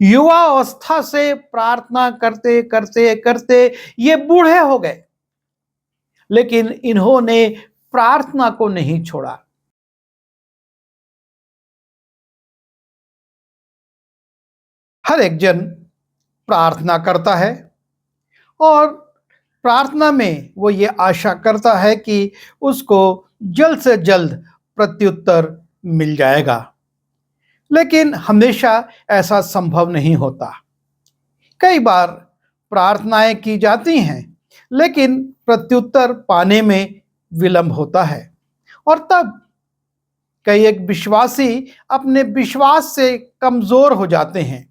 युवा अवस्था से प्रार्थना करते करते करते ये बूढ़े हो गए, लेकिन इन्होंने प्रार्थना को नहीं छोड़ा। हर एक जन प्रार्थना करता है और प्रार्थना में वो ये आशा करता है कि उसको जल्द से जल्द प्रत्युत्तर मिल जाएगा, लेकिन हमेशा ऐसा संभव नहीं होता। कई बार प्रार्थनाएं की जाती हैं, लेकिन प्रत्युत्तर पाने में विलंब होता है, और तब कई एक विश्वासी अपने विश्वास से कमजोर हो जाते हैं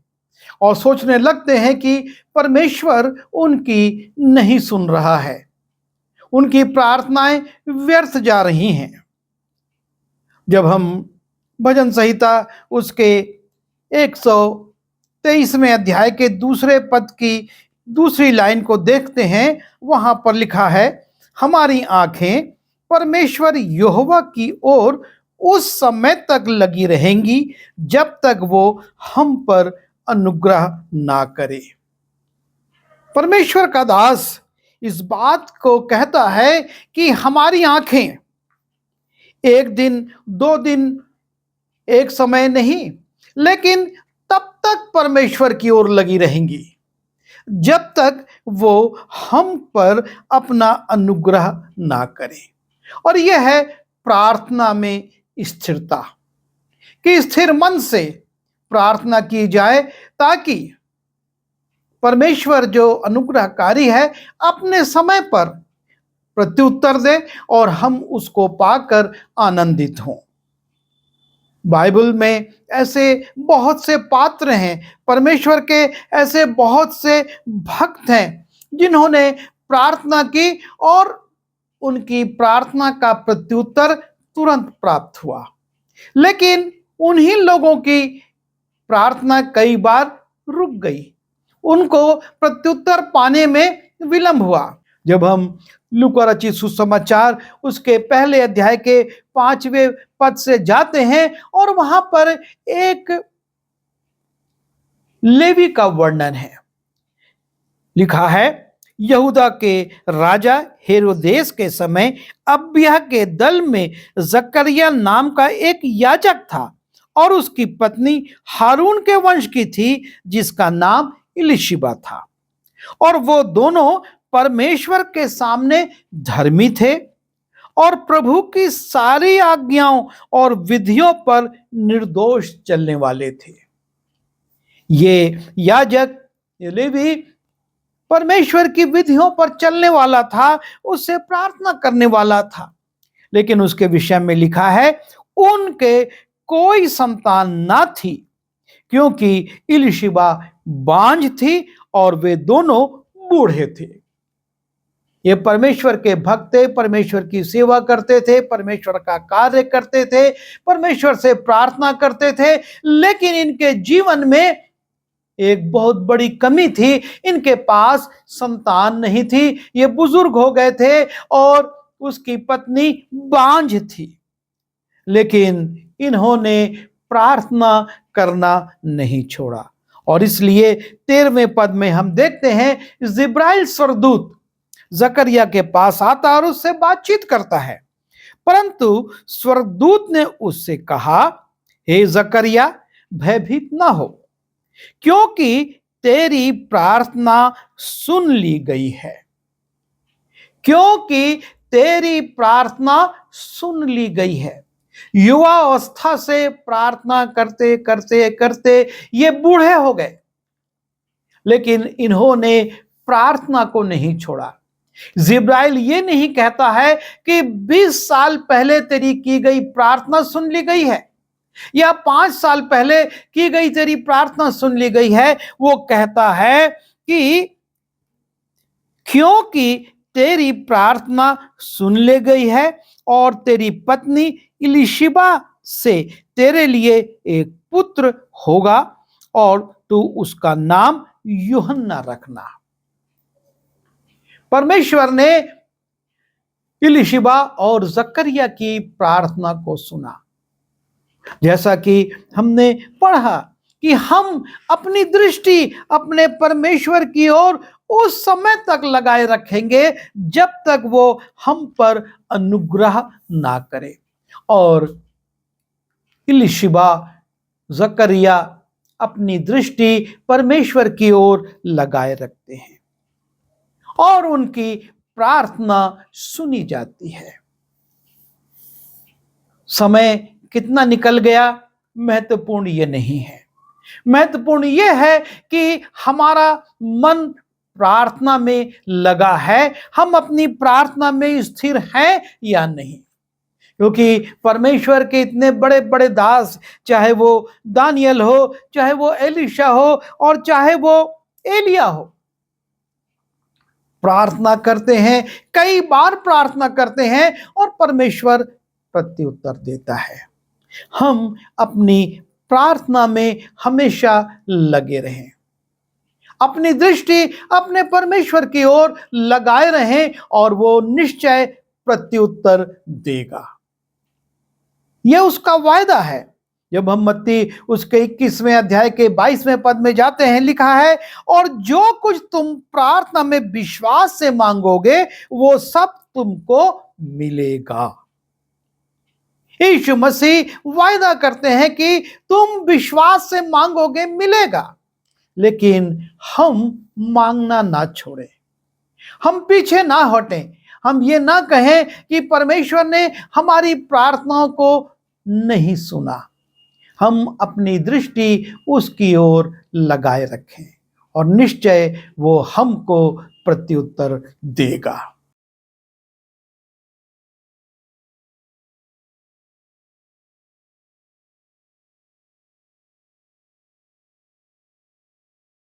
और सोचने लगते हैं कि परमेश्वर उनकी नहीं सुन रहा है, उनकी प्रार्थनाएं व्यर्थ जा रही हैं। जब हम भजन संहिता उसके 123वें अध्याय के दूसरे पद की दूसरी लाइन को देखते हैं, वहां पर लिखा है, हमारी आंखें परमेश्वर यहोवा की ओर उस समय तक लगी रहेंगी जब तक वो हम पर अनुग्रह ना करे। परमेश्वर का दास इस बात को कहता है कि हमारी आंखें एक दिन, दो दिन, एक समय नहीं, लेकिन तब तक परमेश्वर की ओर लगी रहेंगी जब तक वो हम पर अपना अनुग्रह ना करे। और यह है प्रार्थना में स्थिरता, कि स्थिर मन से प्रार्थना की जाए ताकि परमेश्वर जो अनुग्रहकारी है अपने समय पर प्रत्युत्तर दे और हम उसको पाकर आनंदित हों। बाइबल में ऐसे बहुत से पात्र हैं, परमेश्वर के ऐसे बहुत से भक्त हैं जिन्होंने प्रार्थना की और उनकी प्रार्थना का प्रत्युत्तर तुरंत प्राप्त हुआ, लेकिन उन्हीं लोगों की प्रार्थना कई बार रुक गई, उनको प्रत्युत्तर पाने में विलंब हुआ। जब हम लूका रचित सुसमाचार उसके पहले अध्याय के 5वें पद से जाते हैं और वहां पर एक लेवी का वर्णन है। लिखा है, यहूदा के राजा हेरोदेस के समय अबिय्याह के दल में जकरिया नाम का एक याजक था और उसकी पत्नी हारून के वंश की थी जिसका नाम इलिशिबा था, और वो दोनों परमेश्वर के सामने धर्मी थे और प्रभु की सारी आज्ञाओं और विधियों पर निर्दोष चलने वाले थे। ये याजक लेवी परमेश्वर की विधियों पर चलने वाला था, उससे प्रार्थना करने वाला था, लेकिन उसके विषय में लिखा है, उनके कोई संतान ना थी क्योंकि इलिशिबा बांझ थी और वे दोनों बूढ़े थे। ये परमेश्वर के भक्त थे, परमेश्वर की सेवा करते थे, परमेश्वर का कार्य करते थे, परमेश्वर से प्रार्थना करते थे, लेकिन इनके जीवन में एक बहुत बड़ी कमी थी, इनके पास संतान नहीं थी, ये बुजुर्ग हो गए थे और उसकी पत्नी बांझ थी, लेकिन इन्होंने प्रार्थना करना नहीं छोड़ा। और इसलिए 13वें पद में हम देखते हैं, जिब्राइल स्वर्गदूत जकरिया के पास आता और उससे बातचीत करता है, परंतु स्वर्गदूत ने उससे कहा, हे जकरिया, भयभीत ना हो, क्योंकि तेरी प्रार्थना सुन ली गई है। क्योंकि तेरी प्रार्थना सुन ली गई है। युवा अवस्था से प्रार्थना करते करते करते ये बूढ़े हो गए, लेकिन इन्होंने प्रार्थना को नहीं छोड़ा। जिब्राइल ये नहीं कहता है कि 20 साल पहले तेरी की गई प्रार्थना सुन ली गई है या 5 साल पहले की गई तेरी प्रार्थना सुन ली गई है। वो कहता है कि क्योंकि तेरी प्रार्थना सुन ली गई है और तेरी पत्नी इलिशिबा से तेरे लिए एक पुत्र होगा और तू उसका नाम यूहन्ना रखना। परमेश्वर ने इलिशिबा और जकरिया की प्रार्थना को सुना। जैसा कि हमने पढ़ा कि हम अपनी दृष्टि अपने परमेश्वर की ओर उस समय तक लगाए रखेंगे जब तक वो हम पर अनुग्रह ना करे। और इलिशिबा, जकरिया अपनी दृष्टि परमेश्वर की ओर लगाए रखते हैं और उनकी प्रार्थना सुनी जाती है। समय कितना निकल गया महत्वपूर्ण ये नहीं है, महत्वपूर्ण ये है कि हमारा मन प्रार्थना में लगा है, हम अपनी प्रार्थना में स्थिर हैं या नहीं। क्योंकि परमेश्वर के इतने बड़े बड़े दास, चाहे वो दानियल हो, चाहे वो एलिशा हो और चाहे वो एलिया हो, प्रार्थना करते हैं, कई बार प्रार्थना करते हैं और परमेश्वर प्रत्युत्तर देता है। हम अपनी प्रार्थना में हमेशा लगे रहें, अपनी दृष्टि अपने परमेश्वर की ओर लगाए रहें और वो निश्चय प्रत्युत्तर देगा। यह उसका वायदा है। जब हम मत्ती उसके 21वें अध्याय के 22वें पद में जाते हैं, लिखा है, और जो कुछ तुम प्रार्थना में विश्वास से मांगोगे वो सब तुमको मिलेगा। यीशु मसीह वायदा करते हैं कि तुम विश्वास से मांगोगे मिलेगा, लेकिन हम मांगना ना छोड़ें, हम पीछे ना हटें, हम ये ना कहें कि परमेश्वर ने हमारी प्रार्थनाओं को नहीं सुना। हम अपनी दृष्टि उसकी ओर लगाए रखें और निश्चय वो हमको प्रत्युत्तर देगा।